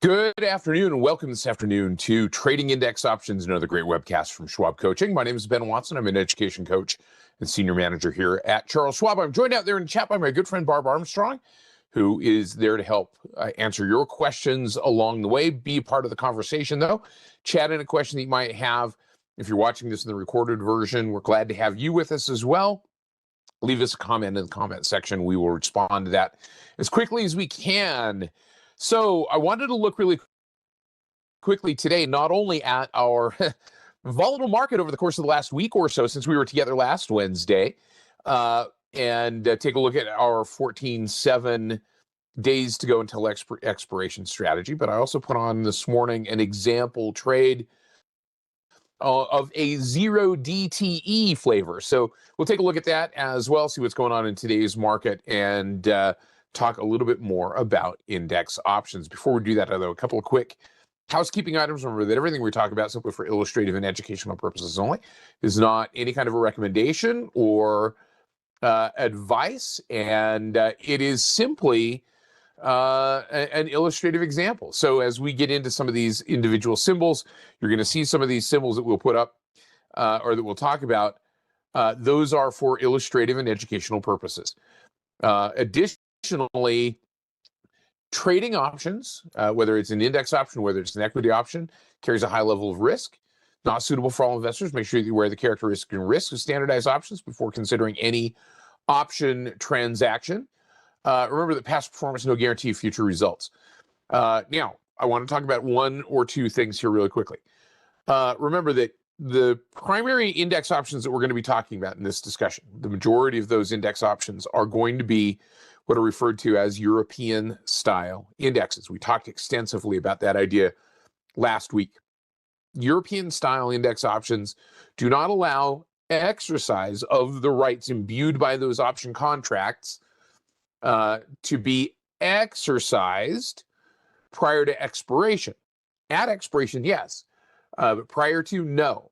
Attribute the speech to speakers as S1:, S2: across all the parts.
S1: Good afternoon and welcome this afternoon to Trading Index Options, another great webcast from Schwab Coaching. My name is Ben Watson. I'm an education coach and senior manager here at Charles Schwab. I'm joined out there in the chat by my good friend Barb Armstrong, who is there to help answer your questions along the way. Be a part of the conversation, though. Chat in a question that you might have. If you're watching this in the recorded version, we're glad to have you with us as well. Leave us a comment in the comment section. We will respond to that as quickly as we can. So I wanted to look really quickly today, not only at our volatile market over the course of the last week or so since we were together last Wednesday, and take a look at our 14-7 days to go until expiration strategy, but I also put on this morning an example trade of a 0 DTE flavor. So we'll take a look at that as well, see what's going on in today's market, and talk a little bit more about index options. Before we do that, though, a couple of quick housekeeping items. Remember that everything we talk about, simply for illustrative and educational purposes only, is not any kind of a recommendation or advice, and it is simply an illustrative example. So as we get into some of these individual symbols, you're going to see some of these symbols that we'll put up or that we'll talk about. Those are for illustrative and educational purposes. Additionally, trading options, whether it's an index option, whether it's an equity option, carries a high level of risk. Not suitable for all investors. Make sure that you wear the characteristics and risks of standardized options before considering any option transaction. Remember that past performance, no guarantee of future results. Now, I want to talk about one or two things here really quickly. Remember that the primary index options that we're going to be talking about in this discussion, the majority of those index options are going to be what are referred to as European style indexes. We talked extensively about that idea last week. European style index options do not allow exercise of the rights imbued by those option contracts to be exercised prior to expiration. At expiration, yes, but prior to, no.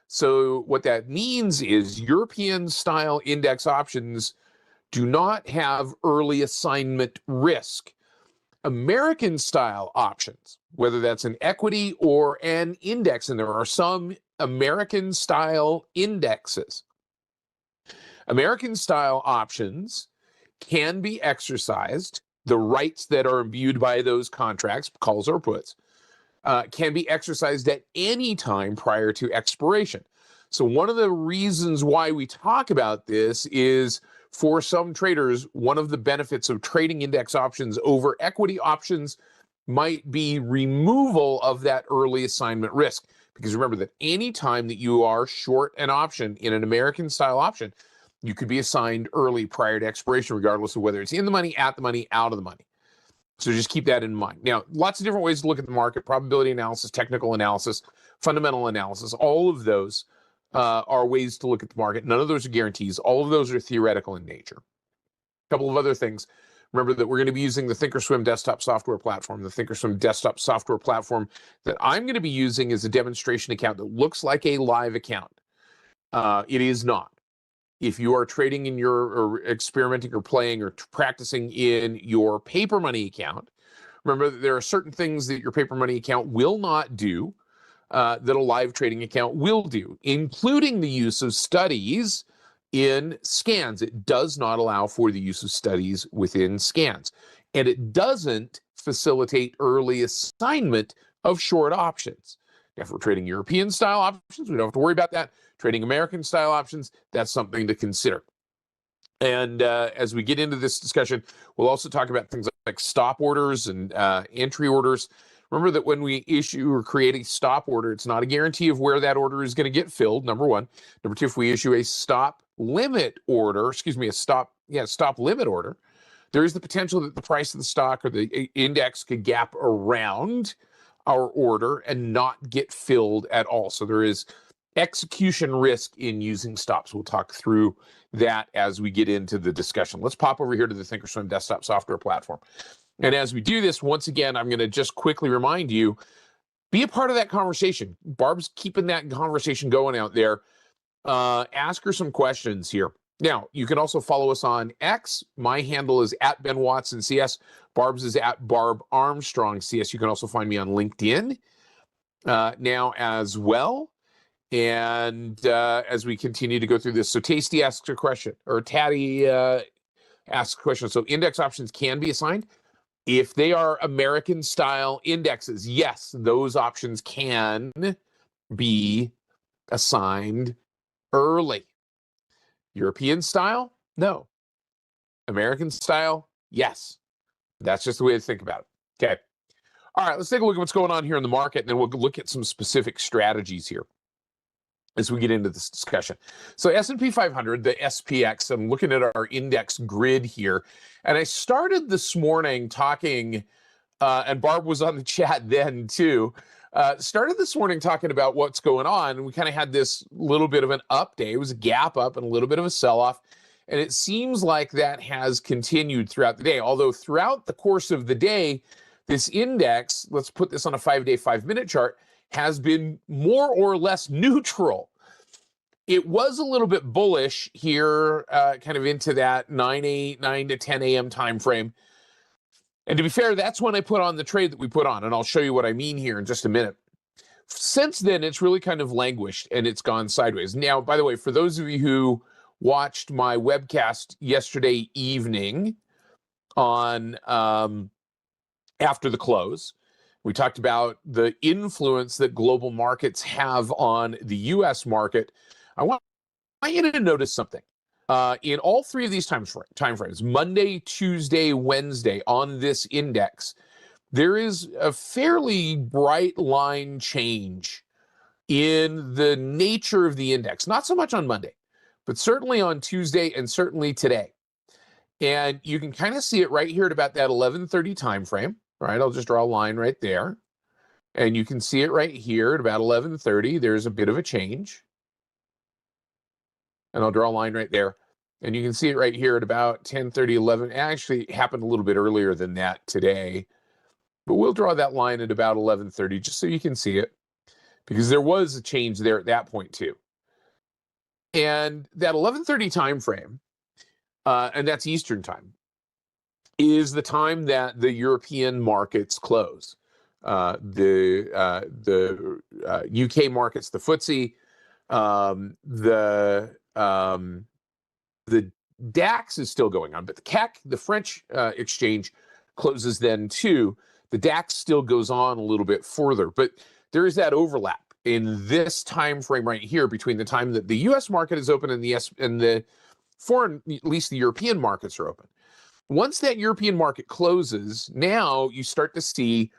S1: So what that means is European style index options do not have early assignment risk. American style options, whether that's an equity or an index, and there are some American style indexes. American style options can be exercised. The rights that are imbued by those contracts, calls or puts, can be exercised at any time prior to expiration. So one of the reasons why we talk about this is, for some traders, one of the benefits of trading index options over equity options might be removal of that early assignment risk. Because remember that any time that you are short an option in an American style option, you could be assigned early prior to expiration, regardless of whether it's in the money, at the money, out of the money. So just keep that in mind. Now, lots of different ways to look at the market: probability analysis, technical analysis, fundamental analysis. All of those are ways to look at the market. None of those are guarantees. All of those are theoretical in nature. A couple of other things. Remember that we're going to be using the thinkorswim desktop software platform. The thinkorswim desktop software platform that I'm going to be using is a demonstration account that looks like a live account. It is not. If you are trading in your, or experimenting or playing or practicing in your paperMoney account, remember that there are certain things that your paperMoney account will not do that a live trading account will do, including the use of studies in scans. It does not allow for the use of studies within scans, and it doesn't facilitate early assignment of short options. Now, if we're trading European style options, we don't have to worry about that. Trading American style options, that's something to consider. And as we get into this discussion, we'll also talk about things like stop orders and entry orders. Remember that when we issue or create a stop order, it's not a guarantee of where that order is going to get filled, number one. Number two, if we issue a stop limit order, stop limit order, there is the potential that the price of the stock or the index could gap around our order and not get filled at all. So there is execution risk in using stops. We'll talk through that as we get into the discussion. Let's pop over here to the thinkorswim desktop software platform. And as we do this, once again, I'm going to just quickly remind you, be a part of that conversation. Barb's keeping that conversation going out there. Ask her some questions here. Now, you can also follow us on X. My handle is at Ben Watson CS. Barb's is at Barb Armstrong CS. You can also find me on LinkedIn now as well. And as we continue to go through this, so Tasty asks a question, or Tatty asks a question. So index options can be assigned if they are American style indexes. Yes, those options can be assigned early. European style? No. American style? Yes. That's just the way to think about it. Okay. All right, let's take a look at what's going on here in the market, and then we'll look at some specific strategies here as we get into this discussion. So S&P 500, the SPX, I'm looking at our index grid here, and I started this morning talking, and Barb was on the chat then too, started this morning talking about what's going on, and we kind of had this little bit of an up day. It was a gap up and a little bit of a sell-off, and it seems like that has continued throughout the day, although throughout the course of the day, this index, let's put this on a 5-day, 5-minute chart, has been more or less neutral. It was a little bit bullish here, kind of into that 9 to 10 a.m. time frame. And to be fair, that's when I put on the trade that we put on, and I'll show you what I mean here in just a minute. Since then, it's really kind of languished, and it's gone sideways. Now, by the way, for those of you who watched my webcast yesterday evening on after the close, we talked about the influence that global markets have on the U.S. market. I want you to notice something. In all three of these time frames, Monday, Tuesday, Wednesday, on this index, there is a fairly bright line change in the nature of the index. Not so much on Monday, but certainly on Tuesday and certainly today. And you can kind of see it right here at about that 11:30 time frame. All right, I'll just draw a line right there. And you can see it right here at about 11:30. There's a bit of a change. And I'll draw a line right there. And you can see it right here at about 10:30, 11. Actually, it happened a little bit earlier than that today. But we'll draw that line at about 11:30 just so you can see it, because there was a change there at that point too. And that 11:30 time frame, and that's Eastern time, is the time that the European markets close. The UK markets, the FTSE, the DAX is still going on, but the CAC, the French exchange, closes then too. The DAX still goes on a little bit further, but there is that overlap in this time frame right here between the time that the U.S. market is open and the foreign, at least the European markets are open. Once that European market closes, now you start to see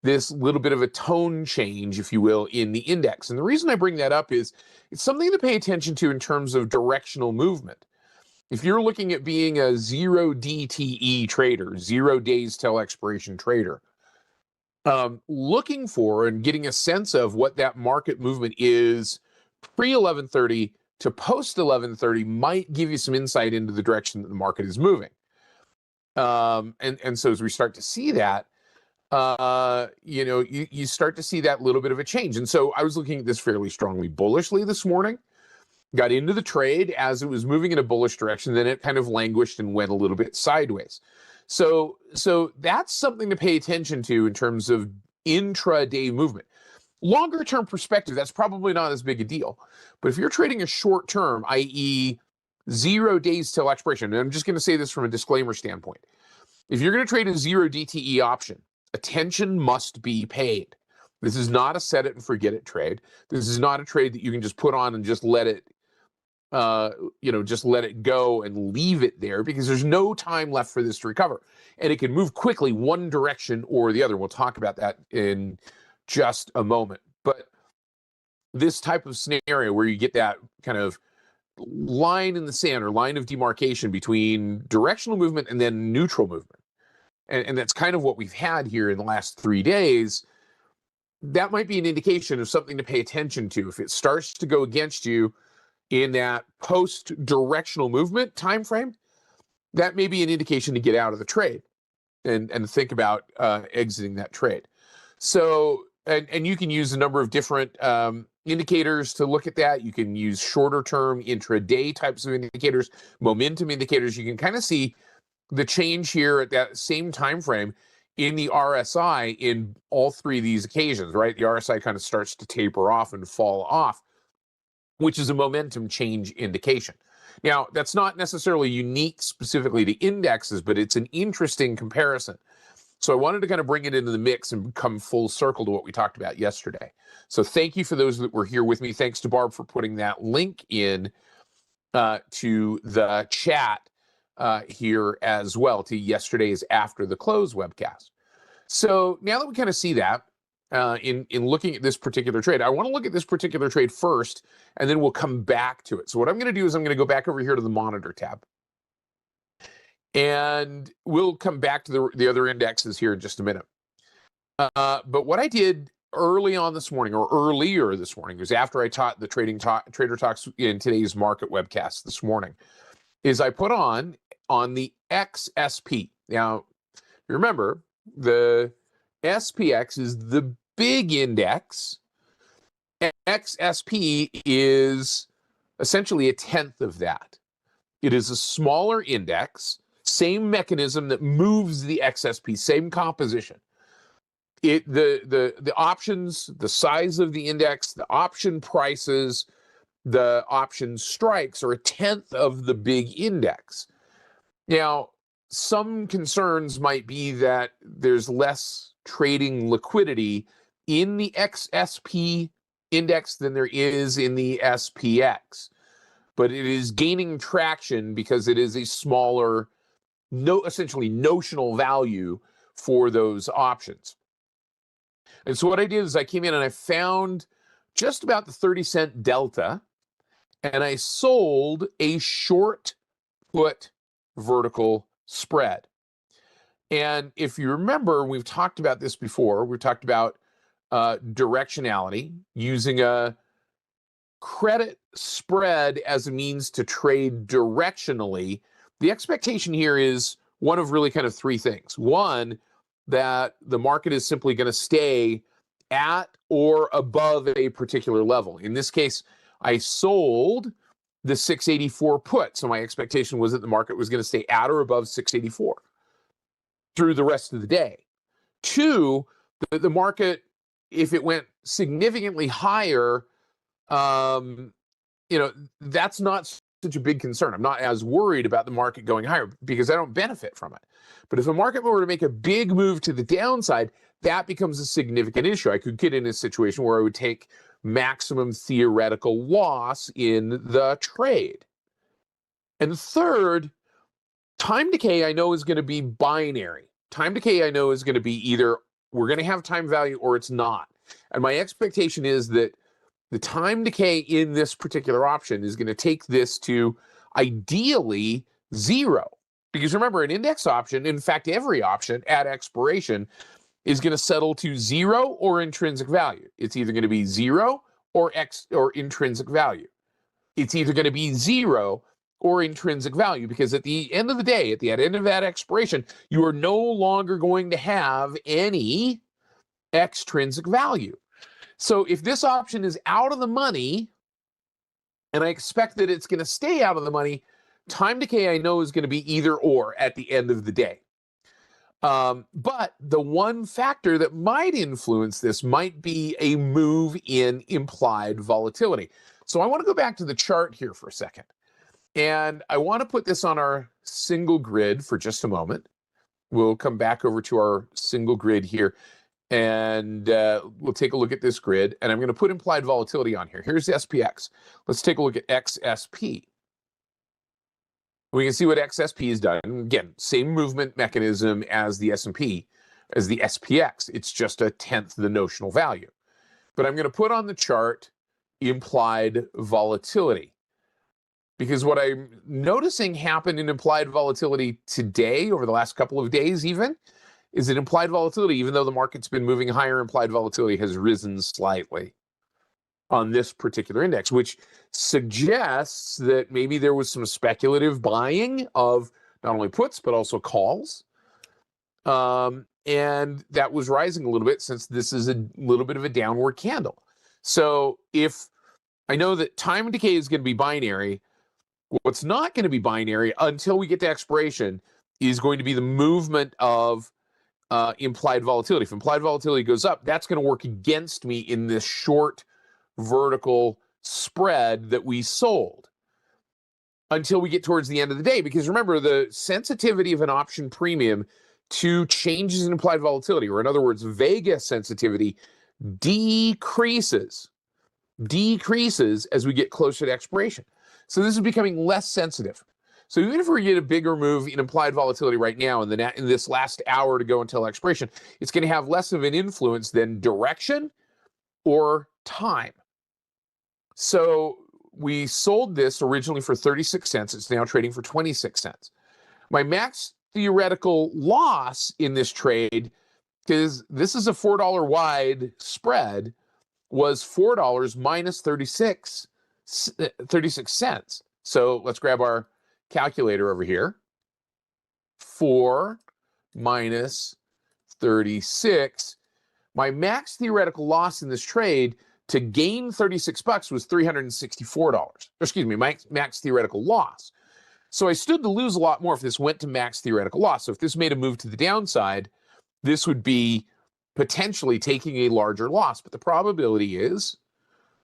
S1: this little bit of a tone change, if you will, in the index. And the reason I bring that up is it's something to pay attention to in terms of directional movement. If you're looking at being a 0 DTE trader, 0 days till expiration trader, looking for and getting a sense of what that market movement is pre-11:30 to post-11:30 might give you some insight into the direction that the market is moving. And so as we start to see that, you start to see that little bit of a change. And so I was looking at this fairly strongly bullishly this morning, got into the trade as it was moving in a bullish direction, then it kind of languished and went a little bit sideways. So that's something to pay attention to in terms of intraday movement. Longer term perspective, that's probably not as big a deal. But if you're trading a short term, i.e. 0 days till expiration, and I'm just going to say this from a disclaimer standpoint. If you're going to trade a 0 DTE option, attention must be paid. This is not a set it and forget it trade. This is not a trade that you can just put on and just let it, just let it go and leave it there, because there's no time left for this to recover. And it can move quickly one direction or the other. We'll talk about that in just a moment. But this type of scenario where you get that kind of line in the sand or line of demarcation between directional movement and then neutral movement, and that's kind of what we've had here in the last 3 days, that might be an indication of something to pay attention to. If it starts to go against you in that post-directional movement time frame, that may be an indication to get out of the trade and think about exiting that trade. So, and you can use a number of different indicators to look at that. You can use shorter term intraday types of indicators, momentum indicators. You can kind of see the change here at that same time frame in the RSI in all three of these occasions, right? The RSI kind of starts to taper off and fall off, which is a momentum change indication. Now, that's not necessarily unique specifically to indexes, but it's an interesting comparison. So I wanted to kind of bring it into the mix and come full circle to what we talked about yesterday. So thank you for those that were here with me. Thanks to Barb for putting that link in to the chat here as well, to yesterday's After the Close webcast. So now that we kind of see that, in looking at this particular trade, I want to look at this particular trade first, and then we'll come back to it. So what I'm going to do is I'm going to go back over here to the Monitor tab. And we'll come back to the other indexes here in just a minute. But what I did early on this morning, or earlier this morning, was after I taught the Trader Talks in today's market webcast this morning, is I put on the XSP. Now, remember, the SPX is the big index. XSP is essentially a tenth of that. It is a smaller index, same mechanism that moves the XSP, same composition. The options, the size of the index, the option prices, the option strikes are a tenth of the big index. Now, some concerns might be that there's less trading liquidity in the XSP index than there is in the SPX. But it is gaining traction because it is a smaller, essentially notional value for those options. And so what I did is I came in and I found just about the 30-cent delta, and I sold a short put vertical spread. And if you remember, we've talked about this before. We've talked about directionality, using a credit spread as a means to trade directionally. The expectation here is one of really kind of three things. One, that the market is simply going to stay at or above a particular level. In this case, I sold the 684 put. So my expectation was that the market was going to stay at or above 684 through the rest of the day. Two, the market, if it went significantly higher, that's not such a big concern. I'm not as worried about the market going higher because I don't benefit from it. But if the market were to make a big move to the downside, that becomes a significant issue. I could get in a situation where I would take maximum theoretical loss in the trade. And third, time decay I know is going to be binary. Time decay I know is going to be either we're going to have time value or it's not. And my expectation is that the time decay in this particular option is going to take this to ideally zero. Because remember, an index option, in fact, every option at expiration is going to settle to zero or intrinsic value. It's either going to be zero or intrinsic value. It's either going to be zero or intrinsic value, because at the end of the day, at the end of that expiration, you are no longer going to have any extrinsic value. So if this option is out of the money, and I expect that it's going to stay out of the money, time decay I know is going to be either or at the end of the day. But the one factor that might influence this might be a move in implied volatility. So I want to go back to the chart here for a second. And I want to put this on our single grid for just a moment. We'll come back over to our single grid here, and we'll take a look at this grid. And I'm going to put implied volatility on here. Here's the SPX. Let's take a look at XSP. We can see what XSP has done. Again, same movement mechanism as the S&P, as the SPX. It's just a tenth the notional value. But I'm going to put on the chart implied volatility, because what I'm noticing happen in implied volatility today, over the last couple of days even, is that implied volatility, even though the market's been moving higher, implied volatility has risen slightly on this particular index, which suggests that maybe there was some speculative buying of not only puts, but also calls. And that was rising a little bit, since this is a little bit of a downward candle. So if I know that time decay is going to be binary, what's not going to be binary until we get to expiration is going to be the movement of implied volatility. If implied volatility goes up, that's going to work against me in this short vertical spread that we sold until we get towards the end of the day. Because remember, the sensitivity of an option premium to changes in implied volatility, or in other words, Vega sensitivity, decreases as we get closer to expiration. So this is becoming less sensitive. So even if we get a bigger move in implied volatility right now in this last hour to go until expiration, it's going to have less of an influence than direction or time. So we sold this originally for 36 cents. It's now trading for 26 cents. My max theoretical loss in this trade, because this is a $4 wide spread, was $4 minus 36 cents. So let's grab our calculator over here. 4 minus 36. My max theoretical loss in this trade to gain 36 bucks was $364. Excuse me, max theoretical loss. So I stood to lose a lot more if this went to max theoretical loss. So if this made a move to the downside, this would be potentially taking a larger loss. But the probability is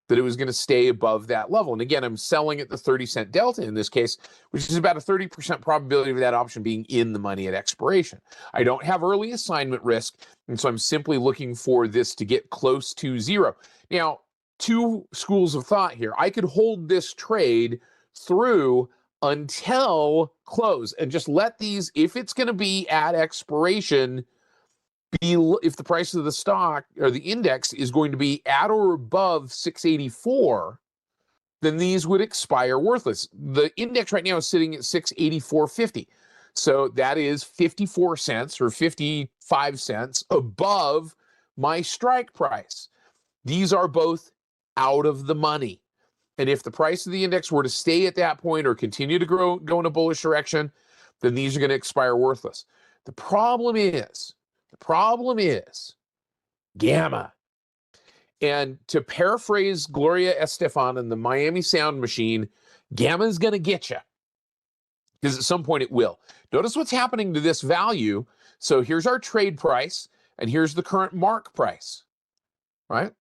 S1: that it was going to stay above that level. And again, I'm selling at the 30-cent delta in this case, which is about a 30% probability of that option being in the money at expiration. I don't have early assignment risk, and so I'm simply looking for this to get close to zero. Now, two schools of thought here. I could hold this trade through until close and just let these, if it's going to be at expiration, if the price of the stock or the index is going to be at or above 684, then these would expire worthless. The index right now is sitting at 684.50. So that is 54 cents or 55 cents above my strike price. These are both out of the money. And if the price of the index were to stay at that point or continue to go in a bullish direction, then these are going to expire worthless. The problem is gamma. And to paraphrase Gloria Estefan in the Miami Sound Machine, gamma is going to get you. Because at some point it will. Notice what's happening to this value. So here's our trade price, and here's the current mark price, right?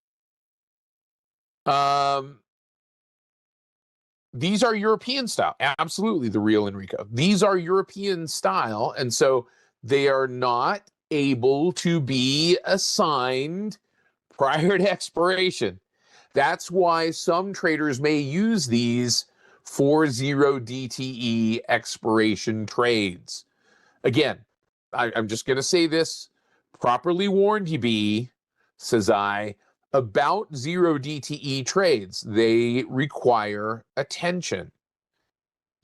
S1: These are European style. Absolutely, the real Enrico. These are European style, and so they are not able to be assigned prior to expiration. That's why some traders may use these for 0 DTE expiration trades. Again, I'm just going to say this, properly warned you be, says I, about 0 DTE trades. They require attention.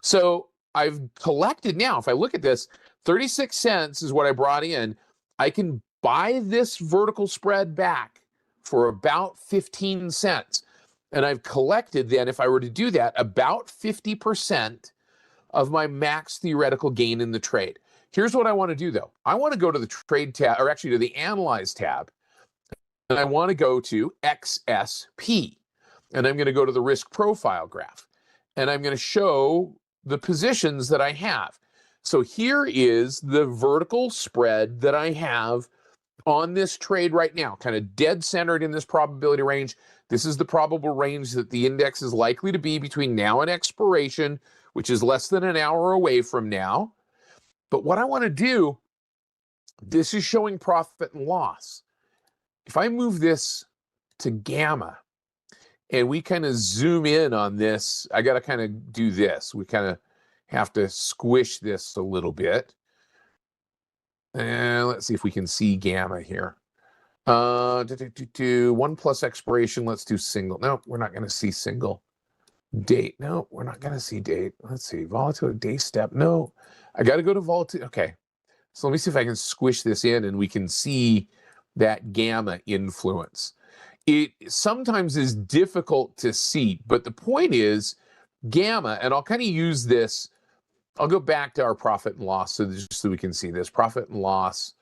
S1: So I've collected now, if I look at this, 36 cents is what I brought in. I can buy this vertical spread back for about 15 cents. And I've collected then, if I were to do that, about 50% of my max theoretical gain in the trade. Here's what I want to do though. I want to go to the trade tab, or actually to the analyze tab, and I want to go to XSP. And I'm going to go to the risk profile graph. And I'm going to show the positions that I have. So here is the vertical spread that I have on this trade right now, kind of dead centered in this probability range. This is the probable range that the index is likely to be between now and expiration, which is less than an hour away from now. But what I want to do, this is showing profit and loss. If I move this to gamma and we kind of zoom in on this, I got to kind of do this. We kind of have to squish this a little bit. And let's see if we can see gamma here. 1 plus expiration. Let's do single. No, we're not going to see single. Date. No, we're not going to see date. Let's see. Volatility, day step. No, I got to go to volatility. Okay. So let me see if I can squish this in and we can see that gamma influence. It sometimes is difficult to see, but the point is gamma, and I'll kind of use this. I'll go back to our profit and loss just so we can see this. Profit and loss.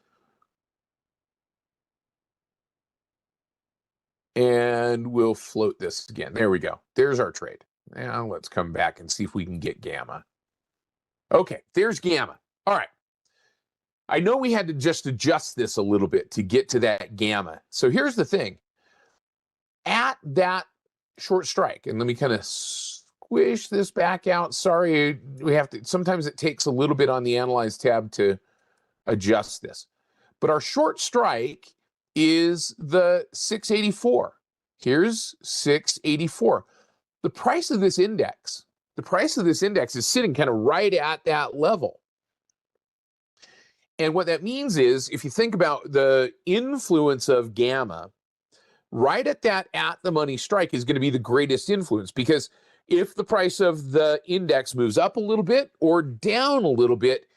S1: And we'll float this again. There we go. There's our trade. Now let's come back and see if we can get gamma. Okay, there's gamma. All right. I know we had to just adjust this a little bit to get to that gamma. So here's the thing. At that short strike, and let me kind of squish this back out. Sorry, we have to, sometimes it takes a little bit on the Analyze tab to adjust this. But our short strike is the 684. Here's 684. The price of this index, is sitting kind of right at that level. And what that means is, if you think about the influence of gamma, right at that at-the-money strike is going to be the greatest influence, because if the price of the index moves up a little bit or down a little bit,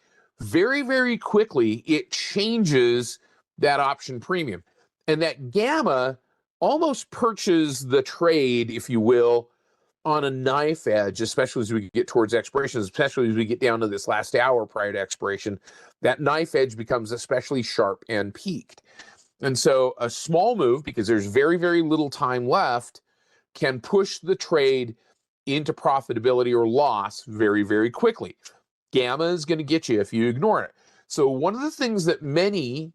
S1: very, very quickly, it changes that option premium. And that gamma almost perches the trade, if you will, on a knife edge, especially as we get towards expiration, especially as we get down to this last hour prior to expiration. That knife edge becomes especially sharp and peaked. And so a small move, because there's very, very little time left, can push the trade into profitability or loss very, very quickly. Gamma is going to get you if you ignore it. So one of the things that many,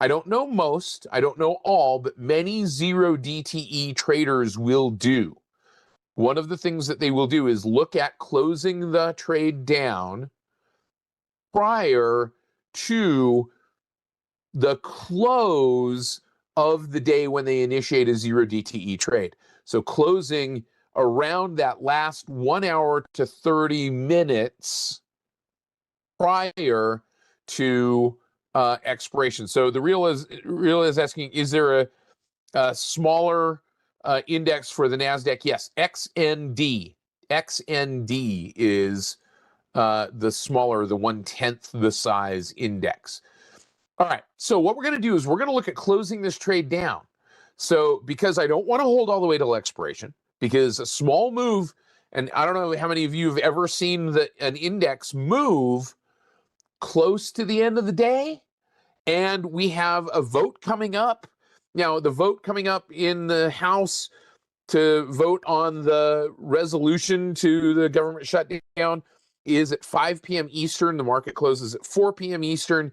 S1: I don't know most, I don't know all, but many zero DTE traders will do. One of the things that they will do is look at closing the trade down prior to the close of the day when they initiate a zero DTE trade. So closing around that last 1 hour to 30 minutes prior to expiration. So the real is asking, is there a smaller index for the NASDAQ? Yes, XND. XND is the smaller, the 1/10 the size index. All right, so what we're going to do is we're going to look at closing this trade down. So because I don't want to hold all the way till expiration, because a small move, and I don't know how many of you have ever seen an index move close to the end of the day, and we have a vote coming up. Now, the vote coming up in the House to vote on the resolution to the government shutdown is at 5 p.m. Eastern. The market closes at 4 p.m. Eastern.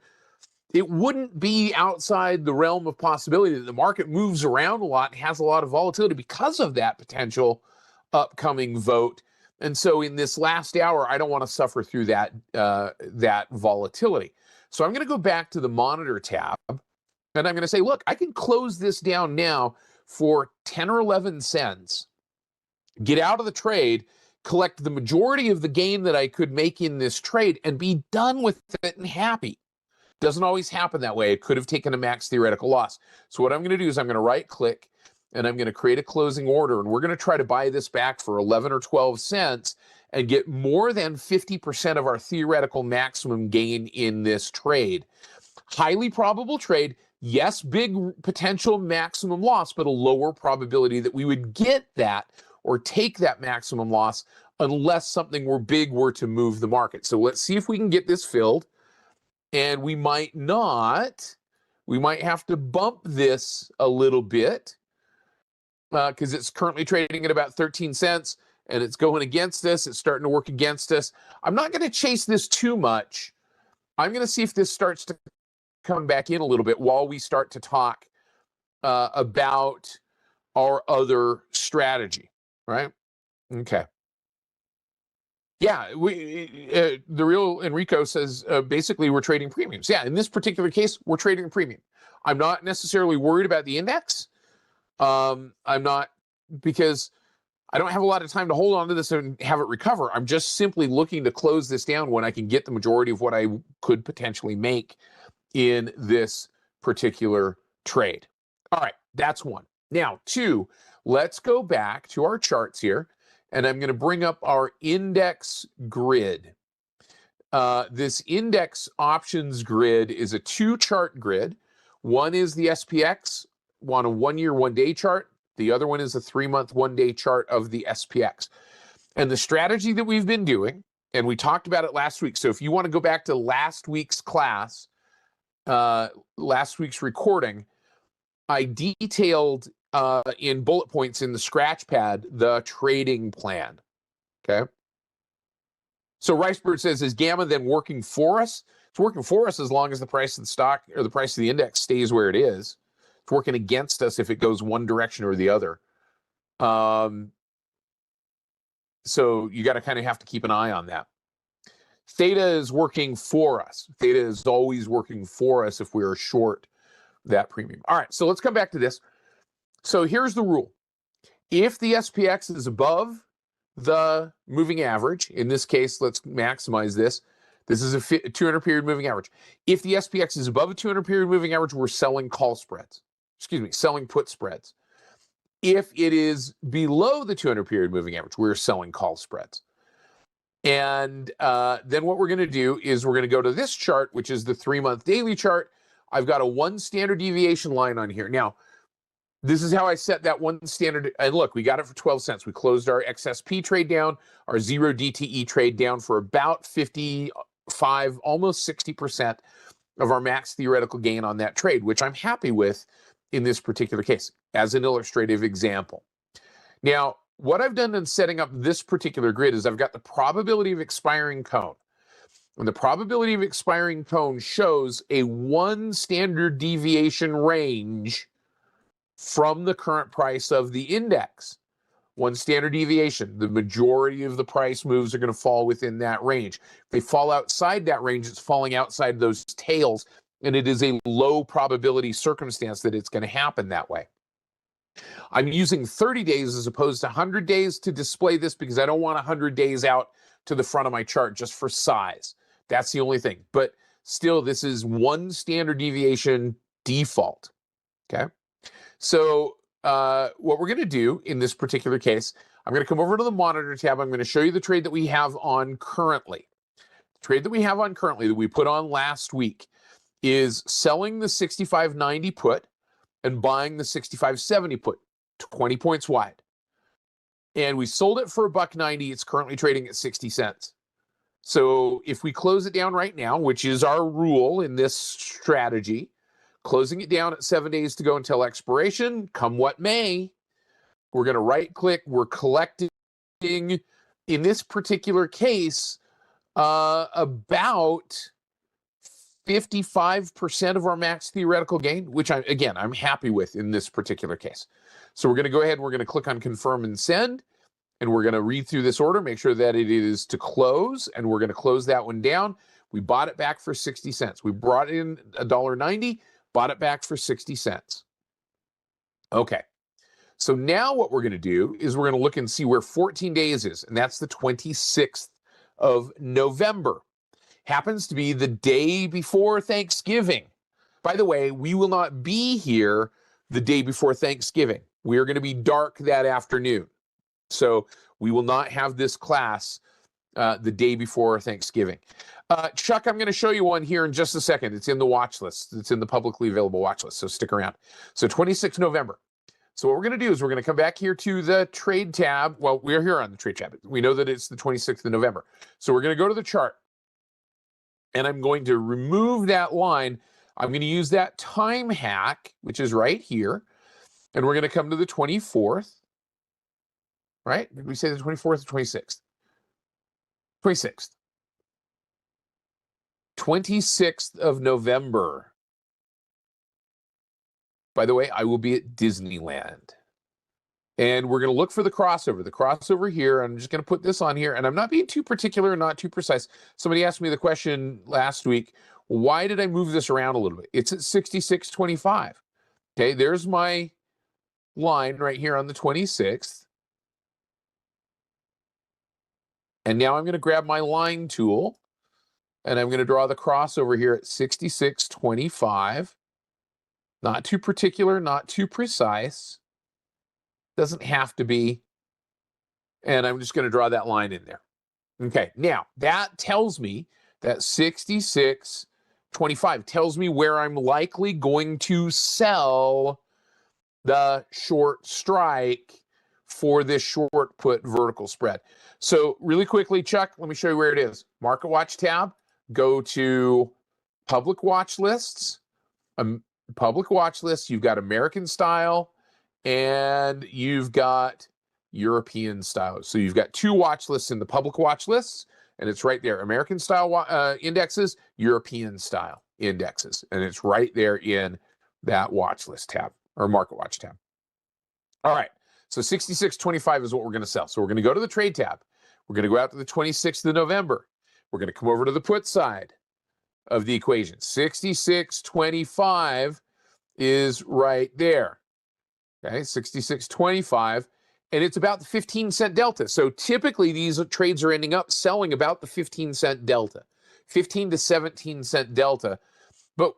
S1: It wouldn't be outside the realm of possibility that the market moves around a lot and has a lot of volatility because of that potential upcoming vote. And so in this last hour, I don't want to suffer through that, that volatility. So I'm going to go back to the monitor tab, and I'm going to say, look, I can close this down now for 10 or 11 cents, get out of the trade, collect the majority of the gain that I could make in this trade, and be done with it and happy. Doesn't always happen that way. It could have taken a max theoretical loss. So what I'm going to do is I'm going to right click and I'm going to create a closing order, and we're going to try to buy this back for 11 or 12 cents and get more than 50% of our theoretical maximum gain in this trade. Highly probable trade. Yes, big potential maximum loss, but a lower probability that we would get that or take that maximum loss unless something big were to move the market. So let's see if we can get this filled. And we might not. We might have to bump this a little bit because it's currently trading at about 13 cents and it's going against us. It's starting to work against us. I'm not going to chase this too much. I'm going to see if this starts to come back in a little bit while we start to talk about our other strategy, right? Okay. Yeah, the real Enrico says basically we're trading premiums. Yeah, in this particular case, we're trading a premium. I'm not necessarily worried about the index. I'm not, because I don't have a lot of time to hold on to this and have it recover. I'm just simply looking to close this down when I can get the majority of what I could potentially make in this particular trade. All right, that's one. Now, two, let's go back to our charts here. And I'm going to bring up our index grid. This index options grid is a two-chart grid. One is the SPX on a 1-year, 1-day chart. The other one is a 3-month, 1-day chart of the SPX. And the strategy that we've been doing, and we talked about it last week. So if you want to go back to last week's class, last week's recording, I detailed in bullet points in the scratch pad the trading plan. Okay. So Ricebird says, is gamma then working for us? It's working for us as long as the price of the stock or the price of the index stays where it is. It's working against us if it goes one direction or the other. So you got to kind of have to keep an eye on that. Theta is working for us. Theta is always working for us if we are short that premium. All right, so let's come back to this. So here's the rule. If the SPX is above the moving average, in this case, let's maximize this. This is a 200 period moving average. If the SPX is above a 200 period moving average, we're selling call spreads. Selling put spreads. If it is below the 200 period moving average, we're selling call spreads. And then what we're going to do is we're going to go to this chart, which is the 3-month daily chart. I've got a 1 standard deviation line on here. Now, this is how I set that 1 standard. And look, we got it for 12 cents. We closed our XSP trade down, our 0 DTE trade down for about 55, almost 60% of our max theoretical gain on that trade, which I'm happy with in this particular case as an illustrative example. Now, what I've done in setting up this particular grid is I've got the probability of expiring cone. And the probability of expiring cone shows a 1 standard deviation range from the current price of the index. 1 standard deviation. The majority of the price moves are going to fall within that range. If they fall outside that range, it's falling outside those tails, and it is a low probability circumstance that it's going to happen that way. I'm using 30 days as opposed to 100 days to display this because I don't want 100 days out to the front of my chart just for size. That's the only thing. But still, this is 1 standard deviation default. Okay. So what we're going to do in this particular case, I'm going to come over to the monitor tab. I'm going to show you the trade that we have on currently. The trade that we have on currently that we put on last week is selling the 65.90 put and buying the 65.70 put, 20 points wide. And we sold it for $1.90. It's currently trading at 60 cents. So if we close it down right now, which is our rule in this strategy, closing it down at 7 days to go until expiration, come what may, we're going to right click. We're collecting, in this particular case, about 55% of our max theoretical gain, which I'm happy with in this particular case. So we're going to go ahead and we're going to click on confirm and send, and we're going to read through this order, make sure that it is to close, and we're going to close that one down. We bought it back for 60 cents. We brought in $1.90, bought it back for 60 cents. Okay. So now what we're going to do is we're going to look and see where 14 days is, and that's the 26th of November. Happens to be the day before Thanksgiving. By the way, we will not be here the day before Thanksgiving. We are going to be dark that afternoon. So we will not have this class the day before Thanksgiving. Chuck, I'm going to show you one here in just a second. It's in the watch list. It's in the publicly available watch list, so stick around. So 26 November. So what we're going to do is we're going to come back here to the trade tab. Well, we're here on the trade tab. We know that it's the 26th of November. So we're going to go to the chart. And I'm going to remove that line. I'm going to use that time hack, which is right here. And we're going to come to the 24th. Right? Did we say the 24th or 26th? 26th. 26th of November. By the way, I will be at Disneyland. And we're going to look for the crossover. The crossover here, I'm just going to put this on here. And I'm not being too particular and not too precise. Somebody asked me the question last week, why did I move this around a little bit? It's at 66.25. Okay, there's my line right here on the 26th. And now I'm going to grab my line tool. And I'm going to draw the crossover here at 66.25. Not too particular, not too precise. Doesn't have to be. And I'm just going to draw that line in there. Okay, now that tells me that 66.25 tells me where I'm likely going to sell the short strike for this short put vertical spread. So really quickly, Chuck, let me show you where it is. Market Watch tab, go to public watch lists. Public watch lists, you've got American style and you've got European style. So you've got two watch lists in the public watch lists, and it's right there. American style indexes, European style indexes, and it's right there in that watch list tab or market watch tab. All right, so 66.25 is what we're going to sell. So we're going to go to the trade tab. We're going to go out to the 26th of November. We're going to come over to the put side of the equation. 66.25 is right there. Okay, 66.25, and it's about the 15-cent delta. So typically these trades are ending up selling about the 15-cent delta, 15 to 17-cent delta. But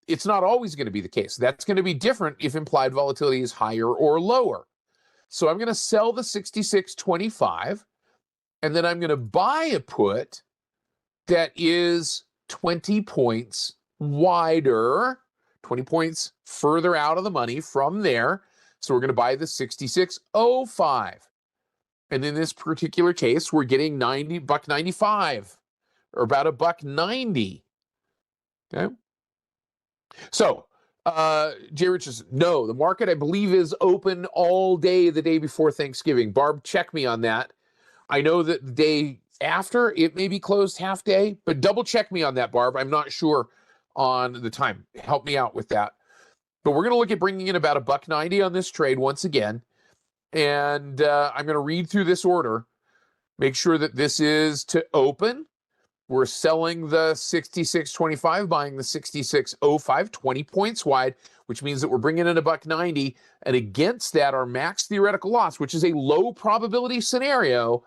S1: it's not always going to be the case. That's going to be different if implied volatility is higher or lower. So I'm going to sell the 66.25, and then I'm going to buy a put that is 20 points wider, 20 points further out of the money from there. So we're going to buy the 66.05. And in this particular case, we're getting $1.95 or about $1.90. Okay. So, Jay Richardson, no, the market, I believe, is open all day the day before Thanksgiving. Barb, check me on that. I know that the day after, it may be closed half day, but double check me on that, Barb. I'm not sure on the time. Help me out with that. But we're going to look at bringing in about $1.90 on this trade once again. And I'm going to read through this order, make sure that this is to open. We're selling the 66.25, buying the 66.05, 20 points wide, which means that we're bringing in $1.90. And against that, our max theoretical loss, which is a low probability scenario,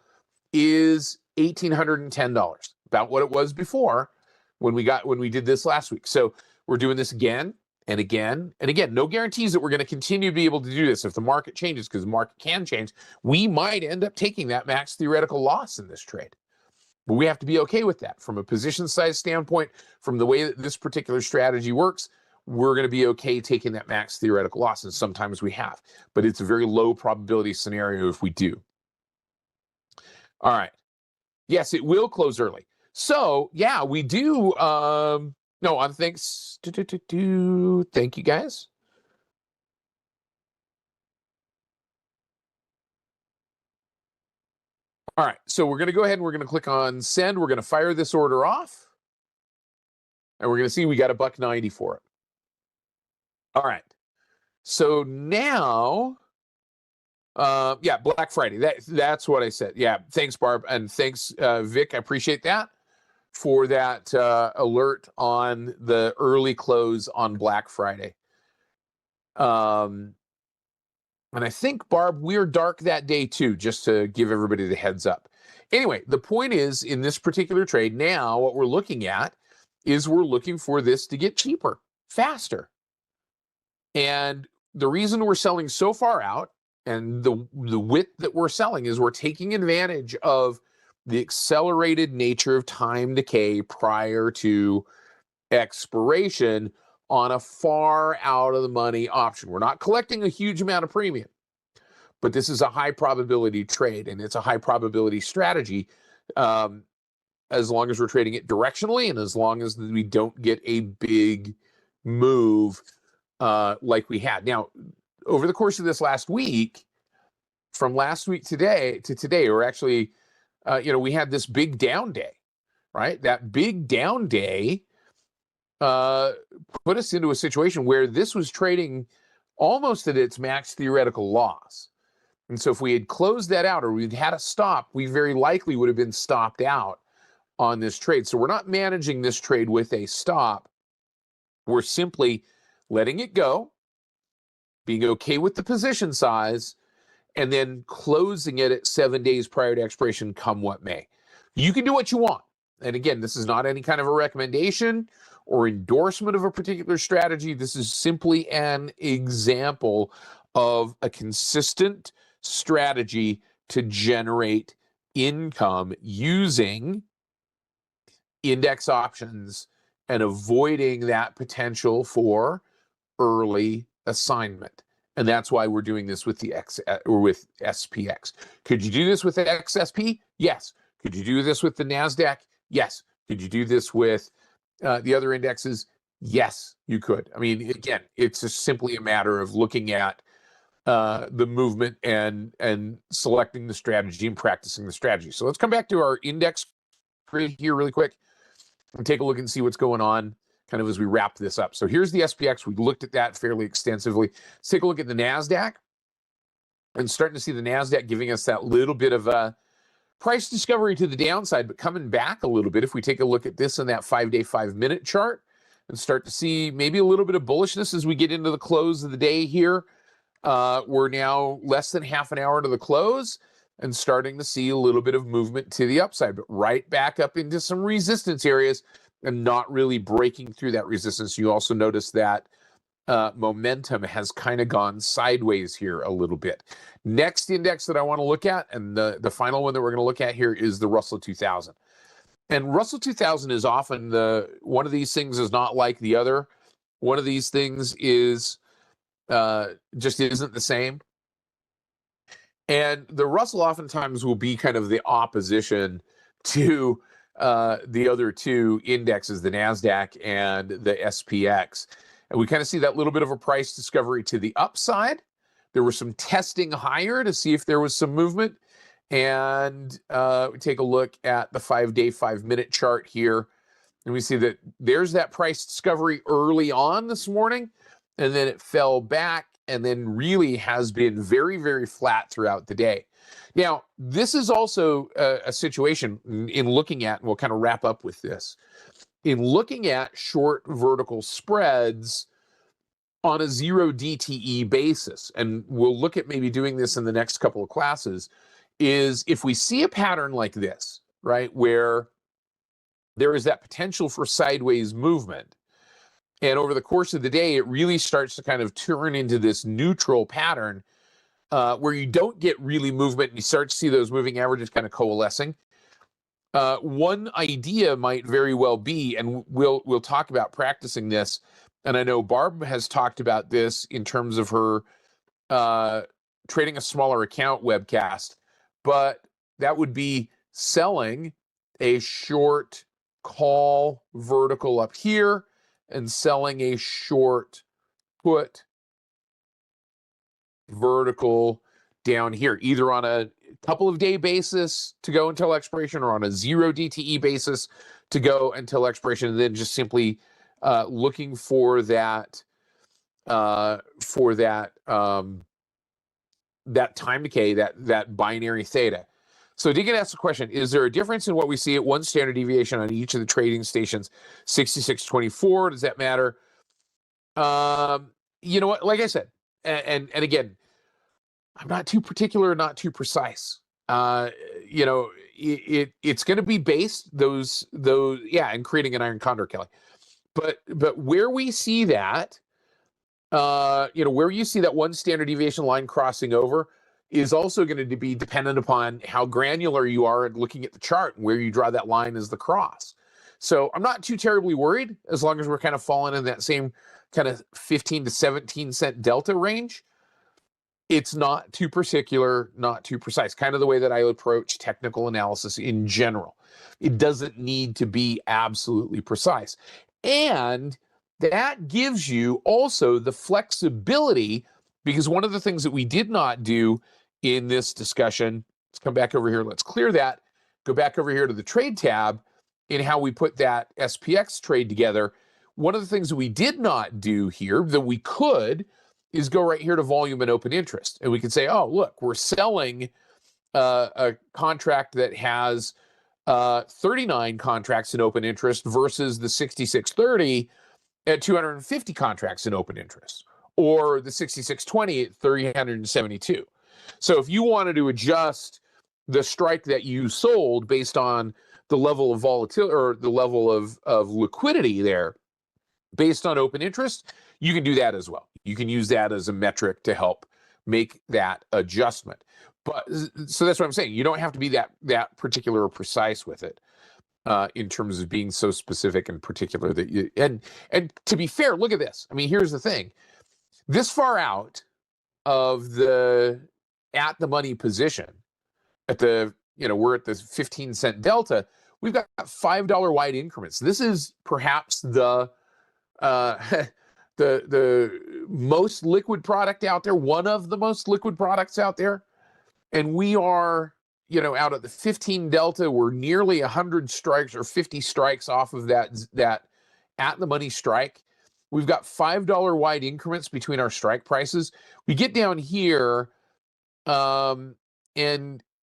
S1: is $1,810, about what it was before when we did this last week. So we're doing this again and again and again. No guarantees that we're going to continue to be able to do this. If the market changes, because the market can change, we might end up taking that max theoretical loss in this trade. But we have to be okay with that. From a position size standpoint, from the way that this particular strategy works, we're going to be okay taking that max theoretical loss, and sometimes we have. But it's a very low probability scenario if we do. All right. Yes, it will close early. So, yeah, we do. No, on thanks. Thank you, guys. All right, so we're going to go ahead and we're going to click on send. We're going to fire this order off, and we're going to see we got $1.90 for it. All right, so now, yeah, Black Friday. That's what I said. Yeah, thanks, Barb, and thanks, Vic. I appreciate that for that alert on the early close on Black Friday. And I think, Barb, we're dark that day too, just to give everybody the heads up. Anyway, the point is, in this particular trade, now what we're looking at is we're looking for this to get cheaper, faster. And the reason we're selling so far out, and the width that we're selling, is we're taking advantage of the accelerated nature of time decay prior to expiration on a far out of the money option. We're not collecting a huge amount of premium, but this is a high probability trade, and it's a high probability strategy as long as we're trading it directionally and as long as we don't get a big move like we had. Now, over the course of this last week, from last week to today, or actually, we had this big down day, right? That big down day put us into a situation where this was trading almost at its max theoretical loss. And so if we had closed that out or we'd had a stop, we very likely would have been stopped out on this trade. So we're not managing this trade with a stop. We're simply letting it go, being okay with the position size, and then closing it at 7 days prior to expiration, come what may. You can do what you want. And again, this is not any kind of a recommendation or endorsement of a particular strategy. This is simply an example of a consistent strategy to generate income using index options and avoiding that potential for early assignment. And that's why we're doing this with the with SPX. Could you do this with the XSP? Yes. Could you do this with the NASDAQ? Yes. Could you do this with the other indexes? Yes, you could. I mean, again, it's just simply a matter of looking at the movement and selecting the strategy and practicing the strategy. So let's come back to our index grid here really quick and take a look and see what's going on kind of as we wrap this up. So here's the SPX. We looked at that fairly extensively. Let's take a look at the NASDAQ, and starting to see the NASDAQ giving us that little bit of a price discovery to the downside, but coming back a little bit. If we take a look at this in that 5-day, 5-minute chart and start to see maybe a little bit of bullishness as we get into the close of the day here. We're now less than half an hour to the close and starting to see a little bit of movement to the upside, but right back up into some resistance areas and not really breaking through that resistance. You also notice that momentum has kind of gone sideways here a little bit. Next index that I want to look at, and the final one that we're going to look at here, is the Russell 2000. And Russell 2000 is often one of these things is not like the other. One of these things is just isn't the same. And the Russell oftentimes will be kind of the opposition to the other two indexes, the NASDAQ and the SPX. And we kind of see that little bit of a price discovery to the upside. There was some testing higher to see if there was some movement. And we take a look at the 5-day, 5-minute chart here. And we see that there's that price discovery early on this morning. And then it fell back and then really has been very, very flat throughout the day. Now, this is also a situation in looking at, and we'll kind of wrap up with this, in looking at short vertical spreads on a 0 DTE basis, and we'll look at maybe doing this in the next couple of classes, is if we see a pattern like this, right, where there is that potential for sideways movement, and over the course of the day, it really starts to kind of turn into this neutral pattern where you don't get really movement and you start to see those moving averages kind of coalescing. One idea might very well be, and we'll talk about practicing this, and I know Barb has talked about this in terms of her trading a smaller account webcast, but that would be selling a short call vertical up here and selling a short put vertical down here, either on a couple of day basis to go until expiration or on a 0 DTE basis to go until expiration, and then just simply looking for that that time decay, that binary theta. So Deacon asked the question, is there a difference in what we see at one standard deviation on each of the trading stations? 66.24, does that matter? You know what, like I said, and again, I'm not too particular, not too precise. You know, it's going to be based those, yeah, and creating an iron condor, Kelly. But where we see that, you know, where you see that one standard deviation line crossing over is also going to be dependent upon how granular you are at looking at the chart and where you draw that line as the cross. So I'm not too terribly worried as long as we're kind of falling in that same kind of 15 to 17 cent delta range. It's not too particular, not too precise, kind of the way that I approach technical analysis in general. It doesn't need to be absolutely precise. And that gives you also the flexibility, because one of the things that we did not do in this discussion, let's come back over here, let's clear that, go back over here to the trade tab in how we put that SPX trade together. One of the things that we did not do here that we could is go right here to volume and open interest. And we can say, oh, look, we're selling a contract that has 39 contracts in open interest versus the 6630 at 250 contracts in open interest, or the 6620 at 372. So if you wanted to adjust the strike that you sold based on the level of volatility or the level of liquidity there based on open interest, you can do that as well. You can use that as a metric to help make that adjustment. But so that's what I'm saying. You don't have to be that particular or precise with it in terms of being so specific and particular that you, and to be fair, look at this. I mean, here's the thing. This far out of the at the money position at the, you know, we're at the 15 cent delta, we've got $5 wide increments. This is perhaps the most liquid product out there, one of the most liquid products out there. And we are, out of the 15 delta, we're nearly 100 strikes or 50 strikes off of that at the money strike. We've got $5 wide increments between our strike prices. We get down here, and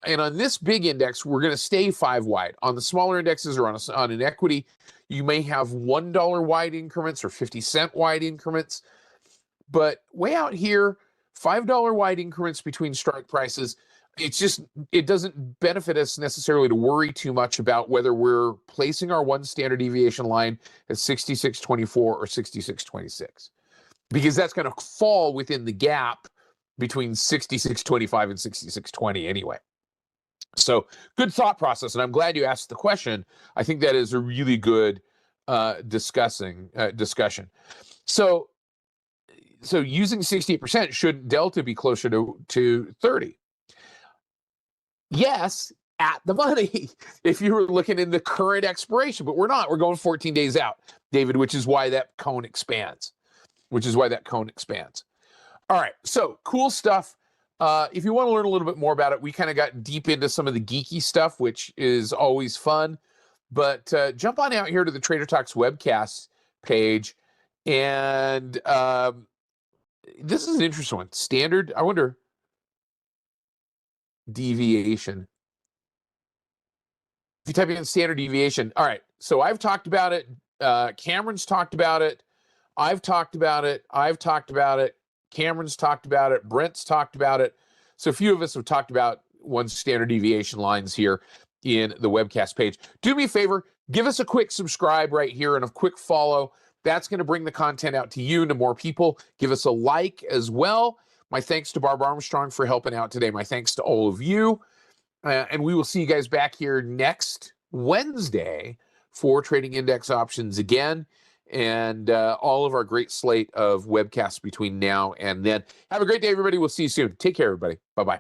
S1: on this big index, we're going to stay 5 wide. On the smaller indexes or on an equity, you may have $1 wide increments or 50-cent wide increments. But way out here, $5 wide increments between strike prices. It doesn't benefit us necessarily to worry too much about whether we're placing our one standard deviation line at 66.24 or 66.26, because that's going to fall within the gap between 66.25 and 66.20 anyway. So good thought process, and I'm glad you asked the question. I think that is a really good discussion. So using 68%, should delta be closer to 30? Yes, at the money, if you were looking in the current expiration, but we're not. We're going 14 days out, David, which is why that cone expands. All right, so cool stuff. If you want to learn a little bit more about it, we kind of got deep into some of the geeky stuff, which is always fun. But jump on out here to the Trader Talks webcast page. And this is an interesting one. Standard, I wonder, deviation. If you type in standard deviation, all right, so I've talked about it. Cameron's talked about it. I've talked about it. Cameron's talked about it. Brent's talked about it. So a few of us have talked about one standard deviation lines here in the webcast page. Do me a favor, give us a quick subscribe right here and a quick follow. That's going to bring the content out to you and to more people. Give us a like as well. My thanks to Barb Armstrong for helping out today. My thanks to all of you. And we will see you guys back here next Wednesday for Trading Index Options again, and all of our great slate of webcasts between now and then. Have a great day, everybody. We'll see you soon. Take care, everybody. Bye-bye.